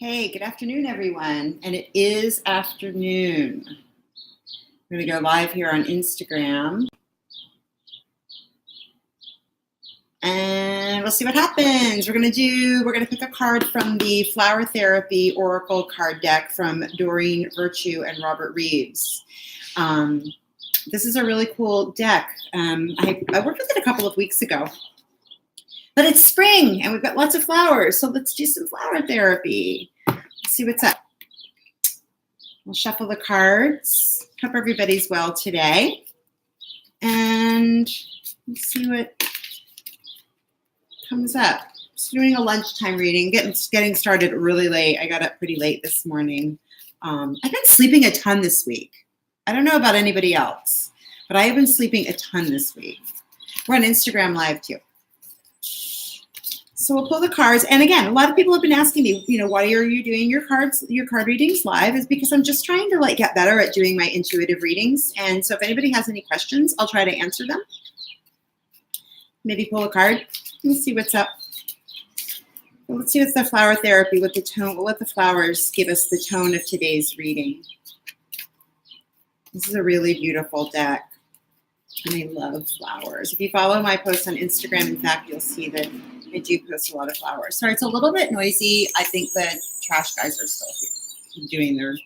Hey, good afternoon, everyone. And it is afternoon. We're going to go live here on Instagram. And we'll see what happens. We're going to pick a card from the Flower Therapy Oracle card deck from Doreen Virtue and Robert Reeves. This is a really cool deck. I worked with it a couple of weeks ago. But it's spring and we've got lots of flowers, so let's do some flower therapy. Let's see what's up. We'll shuffle the cards. Hope everybody's well today. And let's see what comes up. Just doing a lunchtime reading, getting started really late. I got up pretty late this morning. I've been sleeping a ton this week. I don't know about anybody else, but I have been sleeping a ton this week. We're on Instagram Live too. So we'll pull the cards. And again, a lot of people have been asking me, why are you doing your card readings live? Is because I'm just trying to get better at doing my intuitive readings. And so if anybody has any questions, I'll try to answer them. Maybe pull a card and see what's up. Well, let's see what's the flower therapy, what the flowers give us the tone of today's reading. This is a really beautiful deck. And I love flowers. If you follow my posts on Instagram, in fact, you'll see that I do post a lot of flowers. Sorry, it's a little bit noisy. I think the trash guys are still here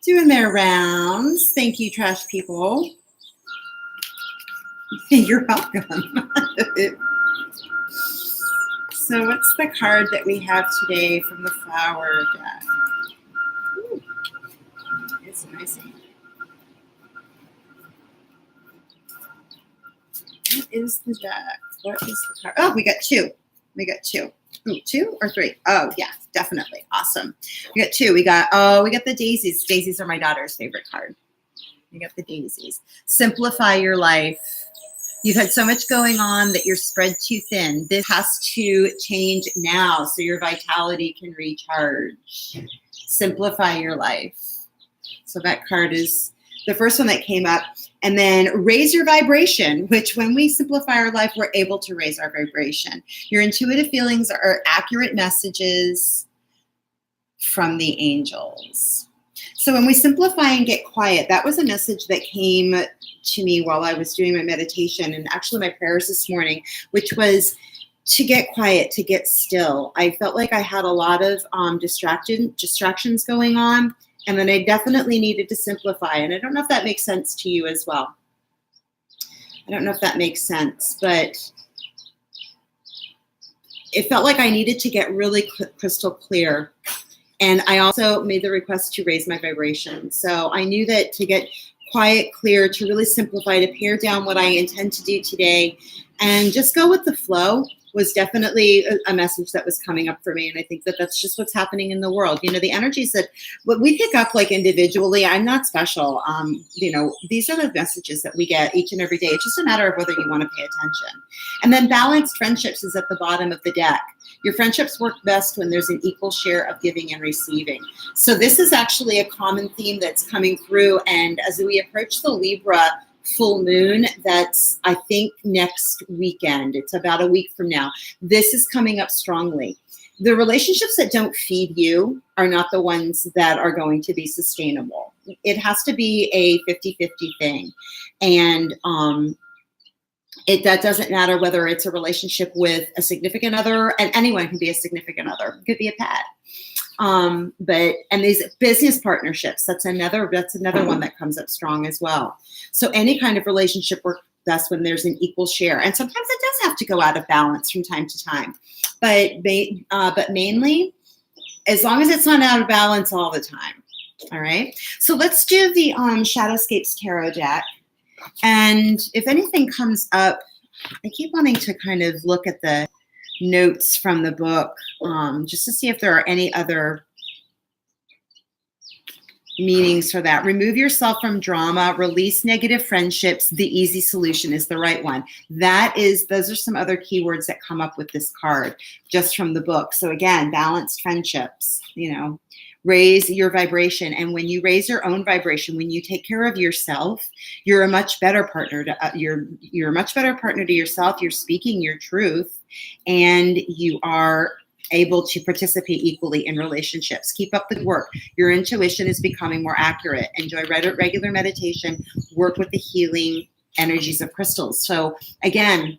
doing their rounds. Thank you, trash people. You're welcome. So what's the card that we have today from the flower deck? Ooh, it's nice. What is the deck? What is the card? Oh, we got two. Ooh, 2 or 3? Oh, yeah, definitely. Awesome. We got 2. We got the daisies. Daisies are my daughter's favorite card. We got the daisies. Simplify your life. You've had so much going on that you're spread too thin. This has to change now so your vitality can recharge. Simplify your life. So that card is the first one that came up. And then raise your vibration, which when we simplify our life, we're able to raise our vibration. Your intuitive feelings are accurate messages from the angels. So when we simplify and get quiet, that was a message that came to me while I was doing my meditation and actually my prayers this morning, which was to get quiet, to get still. I felt like I had a lot of distractions going on. And then I definitely needed to simplify. And I don't know if that makes sense to you as well. I don't know if that makes sense, but it felt like I needed to get really crystal clear. And I also made the request to raise my vibration. So I knew that to get quiet, clear, to really simplify, to pare down what I intend to do today and just go with the flow was definitely a message that was coming up for me. And I think that that's just what's happening in the world. The energies that what we pick up individually, I'm not special. These are the messages that we get each and every day. It's just a matter of whether you want to pay attention. And then balanced friendships is at the bottom of the deck. Your friendships work best when there's an equal share of giving and receiving. So this is actually a common theme that's coming through. And as we approach the Libra Full Moon, that's I think next weekend. It's about a week from now. This is coming up strongly. The relationships that don't feed you are not the ones that are going to be sustainable. It has to be a 50-50 thing. And that doesn't matter whether it's a relationship with a significant other, and anyone can be a significant other. It could be a pet. And these business partnerships, that's another one that comes up strong as well. So any kind of relationship works best when there's an equal share. And sometimes it does have to go out of balance from time to time. But mainly, as long as it's not out of balance all the time. All right. So let's do the Shadowscapes Tarot deck. And if anything comes up, I keep wanting to kind of look at the notes from the book just to see if there are any other meanings for that. Remove yourself from drama, release negative friendships. The easy solution is the right one. Those are some other keywords that come up with this card just from the book. So again, balanced friendships, raise your vibration. And when you raise your own vibration, when you take care of yourself, you're a much better partner to you're a much better partner to yourself. You're speaking your truth, and you are able to participate equally in relationships. Keep up the work. Your intuition is becoming more accurate. Enjoy regular meditation. Work with the healing energies of crystals. So again,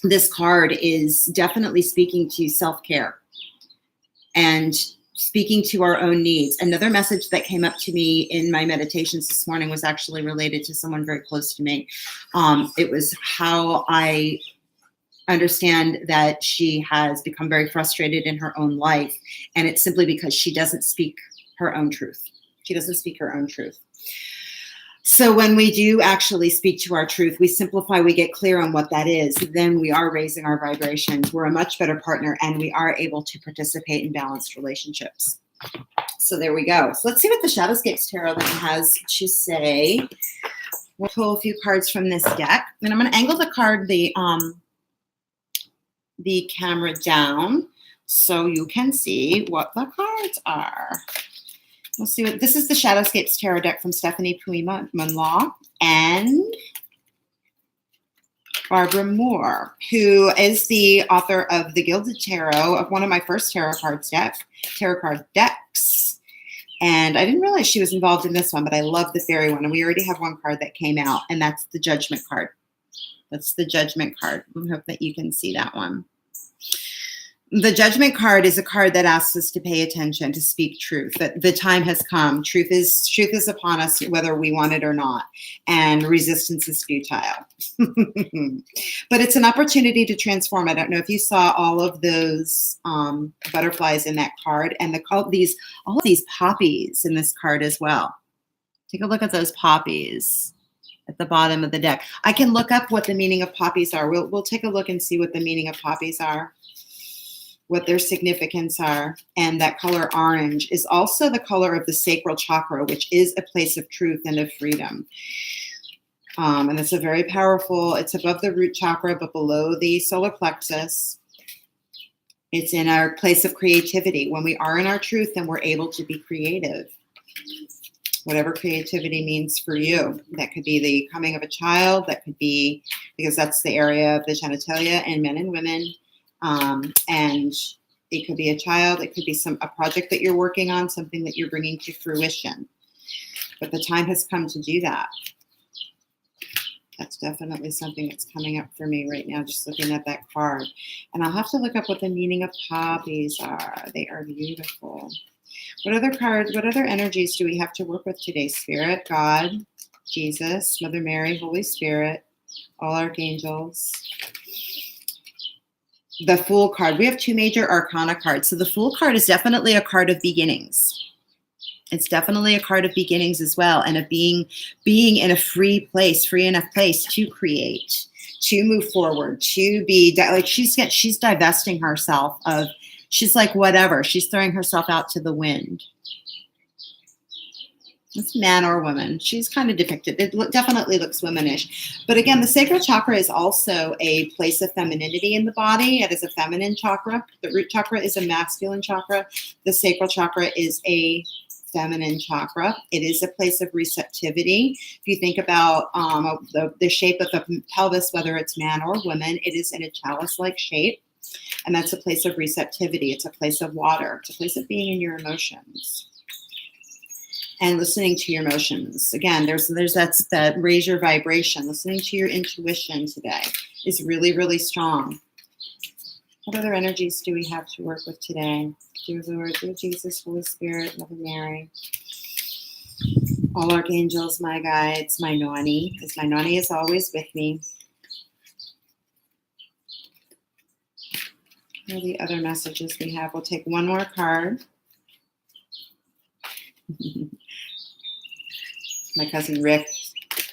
this card is definitely speaking to self-care and speaking to our own needs. Another message that came up to me in my meditations this morning was actually related to someone very close to me. It was how I understand that she has become very frustrated in her own life, and it's simply because she doesn't speak her own truth. She doesn't speak her own truth. So when we do actually speak to our truth, we simplify, we get clear on what that is, then we are raising our vibrations. We're a much better partner, and we are able to participate in balanced relationships. So there we go. So let's see what the Shadowscapes Tarot then has to say. We'll pull a few cards from this deck, and I'm going to angle the card, the camera down so you can see what the cards are. We'll see what this is. The Shadowscapes Tarot deck from Stephanie Munlaw and Barbara Moore, who is the author of the Gilded Tarot, of one of my first tarot card decks. And I didn't realize she was involved in this one, but I love the fairy one. And we already have one card that came out, and that's the Judgment card. That's the Judgment card. I hope that you can see that one. The Judgment card is a card that asks us to pay attention, to speak truth, that the time has come. Truth is upon us, whether we want it or not. And resistance is futile. But it's an opportunity to transform. I don't know if you saw all of those butterflies in that card, and all of these poppies in this card as well. Take a look at those poppies at the bottom of the deck. I can look up what the meaning of poppies are. We'll take a look and see what the meaning of poppies are, what their significance are. And that color orange is also the color of the sacral chakra, which is a place of truth and of freedom. And it's a very powerful, it's above the root chakra, but below the solar plexus. It's in our place of creativity. When we are in our truth, then we're able to be creative. Whatever creativity means for you. That could be the coming of a child. That could be, because that's the area of the genitalia in men and women. And it could be a child, it could be a project that you're working on, something that you're bringing to fruition. But the time has come to do that. That's definitely something that's coming up for me right now, just looking at that card. And I'll have to look up what the meaning of poppies are. They are beautiful. What other cards, what other energies do we have to work with today? Spirit, God, Jesus, Mother Mary, Holy Spirit, all archangels. The Fool card. We have two major arcana cards. So the Fool card is definitely a card of beginnings. It's definitely a card of beginnings as well, and of being in a free enough place to create, to move forward, to be like she's divesting herself of. She's like whatever. She's throwing herself out to the wind. It's man or woman. She's kind of depicted. It definitely looks womanish. But again, the sacral chakra is also a place of femininity in the body. It is a feminine chakra. The root chakra is a masculine chakra. The sacral chakra is a feminine chakra. It is a place of receptivity. If you think about the shape of the pelvis, whether it's man or woman, it is in a chalice-like shape. And that's a place of receptivity. It's a place of water. It's a place of being in your emotions. And listening to your emotions. Again, there's that raise your vibration. Listening to your intuition today is really, really strong. What other energies do we have to work with today? Dear Lord, dear Jesus, Holy Spirit, Mother Mary, all archangels, my guides, my Nani, because my Nani is always with me. What are the other messages we have? We'll take one more card. My cousin Rick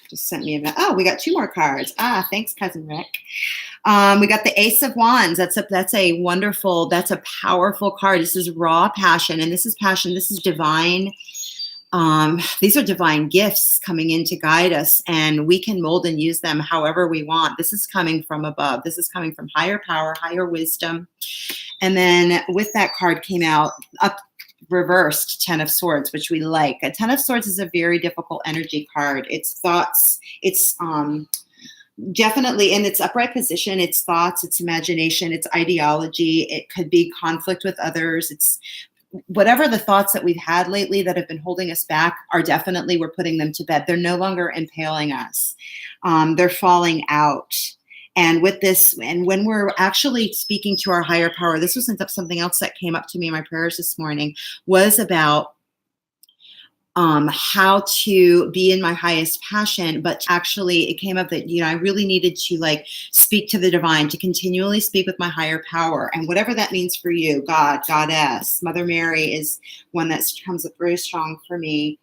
just sent me a message. Oh, we got two more cards. Thanks, cousin Rick. We got the Ace of Wands. That's a wonderful, that's a powerful card. This is raw passion, and this is passion. This is divine. These are divine gifts coming in to guide us, and we can mold and use them however we want. This is coming from above. This is coming from higher power, higher wisdom. And then with that card came out up reversed Ten of Swords, which we like. A Ten of Swords is a very difficult energy card. It's thoughts, it's definitely in its upright position, its thoughts, its imagination, its ideology. It could be conflict with others. It's whatever the thoughts that we've had lately that have been holding us back are definitely, we're putting them to bed. They're no longer impaling us. They're falling out. And with this, and when we're actually speaking to our higher power, this was something else that came up to me in my prayers this morning, was about how to be in my highest passion. But actually it came up that, I really needed to like speak to the divine, to continually speak with my higher power. And whatever that means for you, God, Goddess, Mother Mary is one that comes up very strong for me.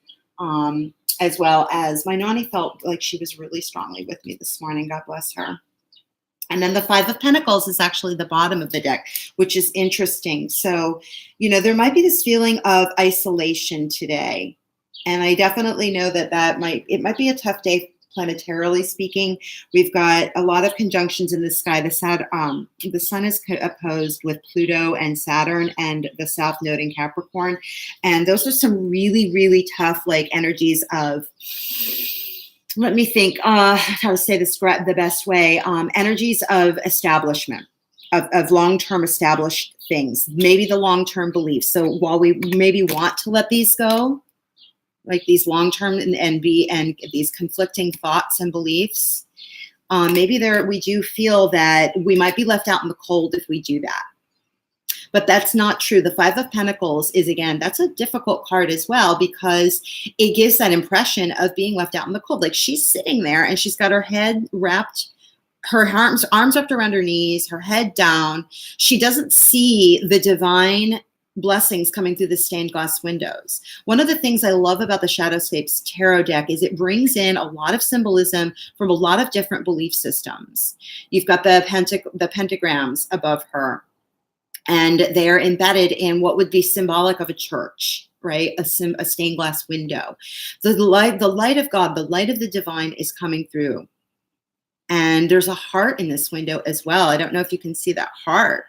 As well as my Nani felt like she was really strongly with me this morning. God bless her. And then the Five of Pentacles is actually the bottom of the deck, which is interesting. So, there might be this feeling of isolation today. And I definitely know that it might be a tough day planetarily speaking. We've got a lot of conjunctions in the sky. The sun is opposed with Pluto and Saturn and the South Node in Capricorn. And those are some really, really tough energies of, let me think, how to say this the best way, energies of establishment, of long-term established things, maybe the long-term beliefs. So while we maybe want to let these go, like these long-term and these conflicting thoughts and beliefs, maybe we do feel that we might be left out in the cold if we do that. But that's not true. The Five of Pentacles is, again, that's a difficult card as well, because it gives that impression of being left out in the cold. Like she's sitting there and she's got her head wrapped, her arms wrapped around her knees, her head down. She doesn't see the divine blessings coming through the stained glass windows. One of the things I love about the Shadowscapes Tarot deck is it brings in a lot of symbolism from a lot of different belief systems. You've got the pentagrams above her, and they're embedded in what would be symbolic of a church, right? A stained glass window. The light of God, the light of the divine is coming through. And there's a heart in this window as well. I don't know if you can see that heart.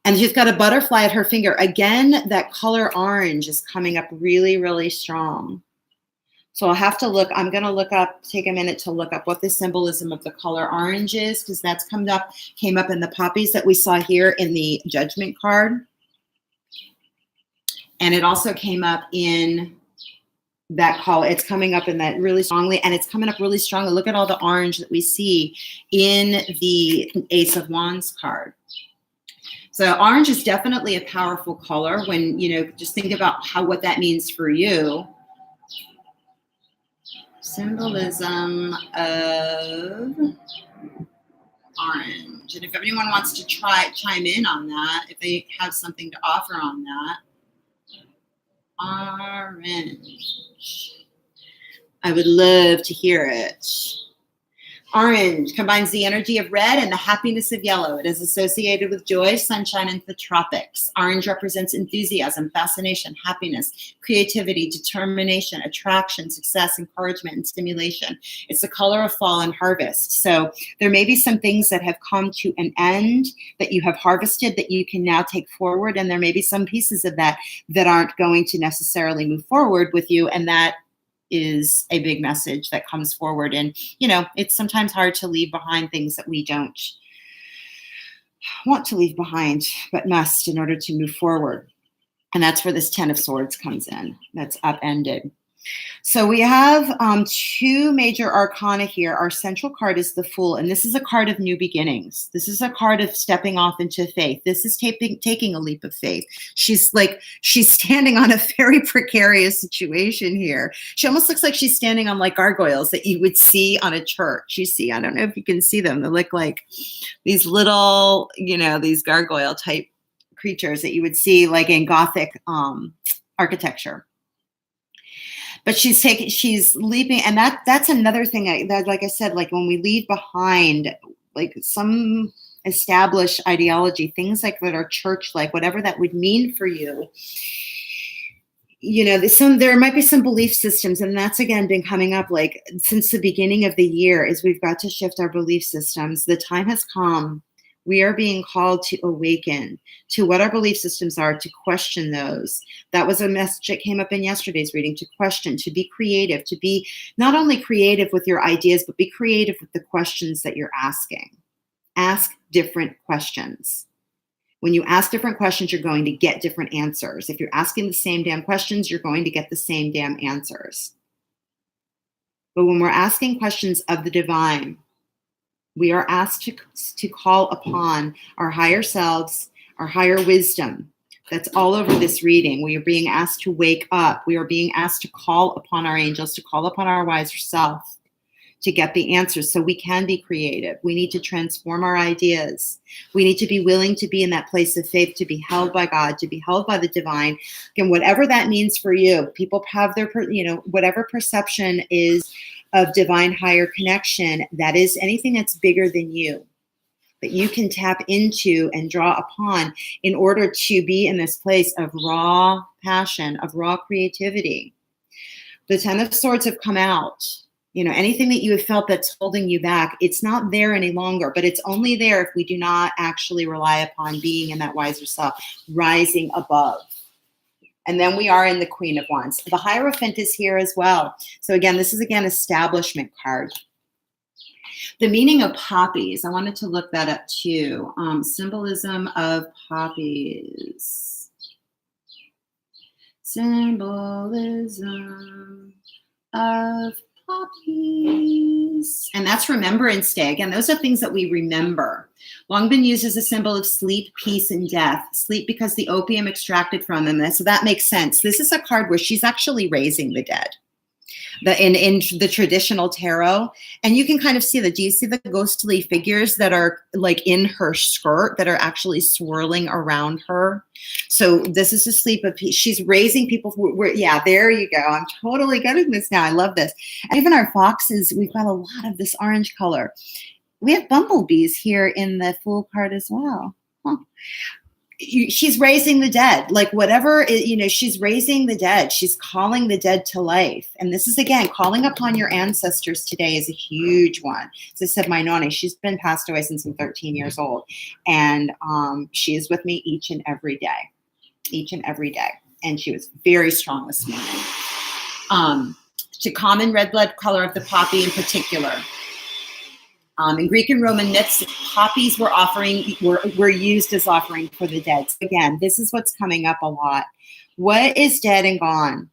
And she's got a butterfly at her finger. Again, that color orange is coming up really, really strong. So I'll have to look. I'm going to take a minute to look up what the symbolism of the color orange is, because that's came up in the poppies that we saw here in the Judgment card. And it also came up in that color. It's coming up in that really strongly, and it's coming up really strongly. Look at all the orange that we see in the Ace of Wands card. So orange is definitely a powerful color when, just think about what that means for you. Symbolism of orange. And if anyone wants to chime in on that, if they have something to offer on that. Orange. I would love to hear it. Orange combines the energy of red and the happiness of yellow. It is associated with joy, sunshine, and the tropics. Orange represents enthusiasm, fascination, happiness, creativity, determination, attraction, success, encouragement, and stimulation. It's the color of fall and harvest. So there may be some things that have come to an end that you have harvested that you can now take forward. And there may be some pieces of that aren't going to necessarily move forward with you. And that is a big message that comes forward. And, it's sometimes hard to leave behind things that we don't want to leave behind, but must in order to move forward. And that's where this Ten of Swords comes in. That's upended. So we have two major arcana here. Our central card is the Fool, and this is a card of new beginnings. This is a card of stepping off into faith. This is taking a leap of faith. She's standing on a very precarious situation here. She almost looks like she's standing on like gargoyles that you would see on a church. You see, I don't know if you can see them. They look like these little, these gargoyle type creatures that you would see like in Gothic architecture. But she's leaping, and that's another thing that, like I said, like when we leave behind like some established ideology, things like that are church-like, whatever that would mean for you. There might be some belief systems, and that's again been coming up like since the beginning of the year, is we've got to shift our belief systems. The time has come We are being called to awaken to what our belief systems are, to question those. That was a message that came up in yesterday's reading, to question, to be creative, to be not only creative with your ideas, but be creative with the questions that you're asking. Ask different questions. When you ask different questions, you're going to get different answers. If you're asking the same damn questions, you're going to get the same damn answers. But when we're asking questions of the divine, we are asked to call upon our higher selves, our higher wisdom. That's all over this reading. We are being asked to wake up. We are being asked to call upon our angels, to call upon our wiser self, to get the answers so we can be creative. We need to transform our ideas. We need to be willing to be in that place of faith, to be held by God, to be held by the divine. Again, whatever that means for you, people have their, whatever perception is of divine higher connection, that is anything that's bigger than you, that you can tap into and draw upon in order to be in this place of raw passion, of raw creativity. The 10 of Swords have come out. Anything that you have felt that's holding you back, it's not there any longer, but it's only there if we do not actually rely upon being in that wiser self, rising above. And then we are in the Queen of Wands. The Hierophant is here as well. So again, this is establishment card. The meaning of poppies, I wanted to look that up too. Symbolism of poppies. Symbolism of poppies. And that's Remembrance Day. Again, those are things that we remember. Long been used as a symbol of sleep, peace, and death. Sleep because the opium extracted from them. So that makes sense. This is a card where she's actually raising the dead. In the traditional tarot, and you can kind of see that. Do you see the ghostly figures that are like in her skirt that are actually swirling around her? So this is a sleep of peace. She's raising people. Yeah, there you go. I'm totally getting this now. I love this. And even our foxes, we've got a lot of this orange color. We have bumblebees here in the Fool card as well. Huh. She's raising the dead, like whatever, she's raising the dead. She's calling the dead to life. And this is, again, calling upon your ancestors today is a huge one. As I said, my noni, she's been passed away since I'm 13 years old. And she is with me each and every day. And she was very strong this morning. To common red blood color of the poppy in particular. In Greek and Roman myths, poppies were used as offering for the dead. So again, this is what's coming up a lot. What is dead and gone?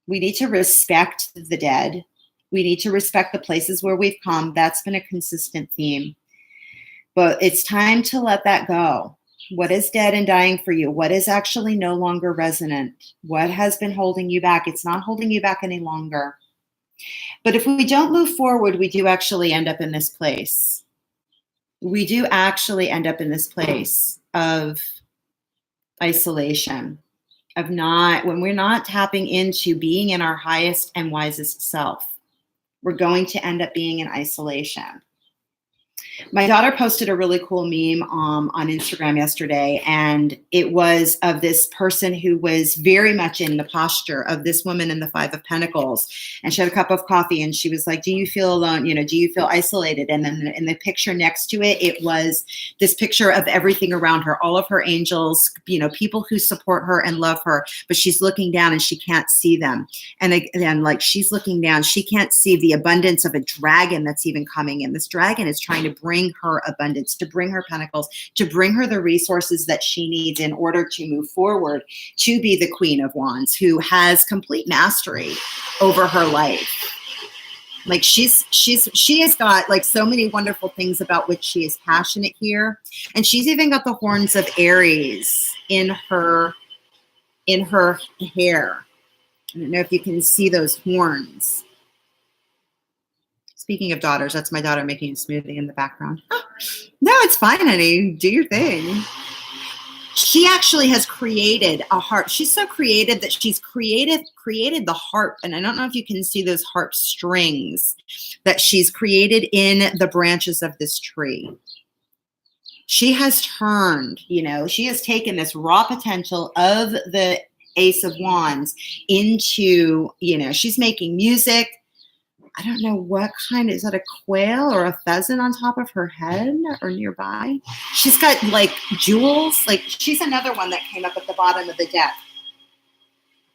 We need to respect the dead. We need to respect the places where we've come. That's been a consistent theme. But it's time to let that go. What is dead and dying for you? What is actually no longer resonant? What has been holding you back? It's not holding you back any longer. But if we don't move forward, we do actually end up in this place. We do actually end up in this place of isolation, when we're not tapping into being in our highest and wisest self, we're going to end up being in isolation. My daughter posted a really cool meme on Instagram yesterday, and it was of this person who was very much in the posture of this woman in the Five of Pentacles. And she had a cup of coffee, and she was like, do you feel alone? Do you feel isolated? And then in the picture next to it, it was this picture of everything around her, all of her angels, people who support her and love her, but she's looking down and she can't see them. And again, like she's looking down, she can't see the abundance of a dragon that's even coming in. This dragon is trying to bring her abundance, to bring her pentacles, to bring her the resources that she needs in order to move forward, to be the Queen of Wands, who has complete mastery over her life. Like she has got like so many wonderful things about which she is passionate here. And she's even got the horns of Aries in her hair. I don't know if you can see those horns. Speaking of daughters, that's my daughter making a smoothie in the background. Oh, no, it's fine, honey. Do your thing. She actually has created a harp. She's so creative that she's created the harp. And I don't know if you can see those harp strings that she's created in the branches of this tree. She has turned, she has taken this raw potential of the Ace of Wands into, she's making music. I don't know what kind. Is that a quail or a pheasant on top of her head or nearby? She's got like jewels. Like she's another one that came up at the bottom of the deck.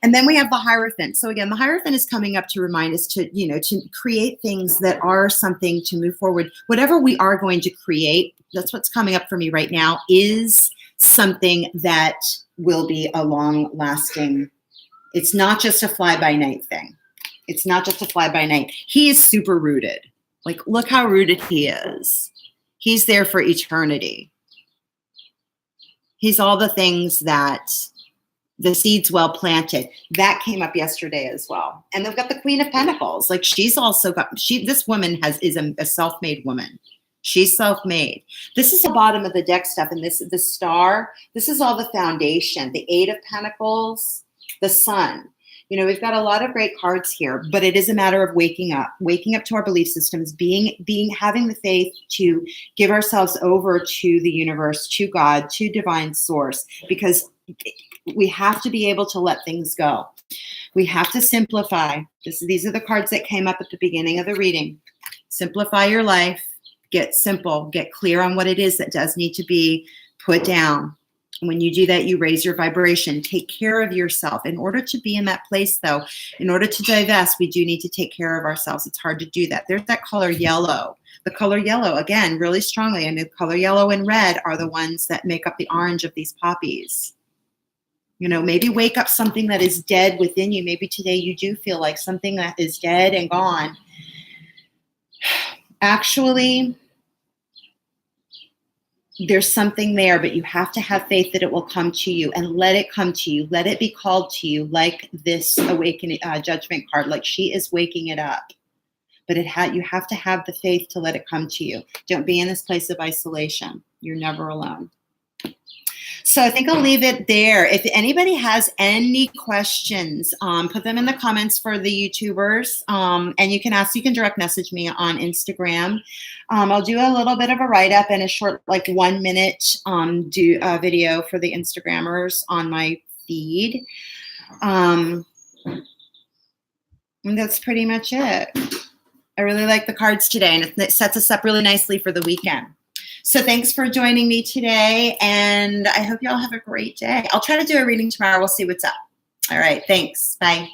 And then we have the Hierophant. So again, the Hierophant is coming up to remind us to, to create things that are something to move forward. Whatever we are going to create, that's what's coming up for me right now, is something that will be a long-lasting. It's not just a fly-by-night thing. It's not just a fly-by-night. He is super rooted. Like, look how rooted he is. He's there for eternity. He's all the things that the seeds well planted. That came up yesterday as well. And they've got the Queen of Pentacles. Like she's also got, this woman is a self-made woman. She's self-made. This is the bottom of the deck stuff. And this is the star. This is all the foundation, the Eight of Pentacles, the Sun. We've got a lot of great cards here, but it is a matter of waking up to our belief systems, having the faith to give ourselves over to the universe, to God, to divine source, because we have to be able to let things go. We have to simplify. These are the cards that came up at the beginning of the reading. Simplify your life. Get simple. Get clear on what it is that does need to be put down. When you do that, you raise your vibration. Take care of yourself. In order to be in that place, though, in order to divest, we do need to take care of ourselves. It's hard to do that. There's that color yellow. The color yellow, again, really strongly. And the color yellow and red are the ones that make up the orange of these poppies. Maybe wake up something that is dead within you. Maybe today you do feel like something that is dead and gone. Actually, there's something there, but you have to have faith that it will come to you, and let it come to you. Let it be called to you, like this awakening judgment card, like she is waking it up. But you have to have the faith to let it come to you. Don't be in this place of isolation. You're never alone. So I think I'll leave it there. If anybody has any questions, put them in the comments for the YouTubers. And you can direct message me on Instagram. I'll do a little bit of a write-up and a short, 1 minute video for the Instagrammers on my feed. And that's pretty much it. I really like the cards today, and it sets us up really nicely for the weekend. So thanks for joining me today, and I hope you all have a great day. I'll try to do a reading tomorrow. We'll see what's up. All right. Thanks. Bye.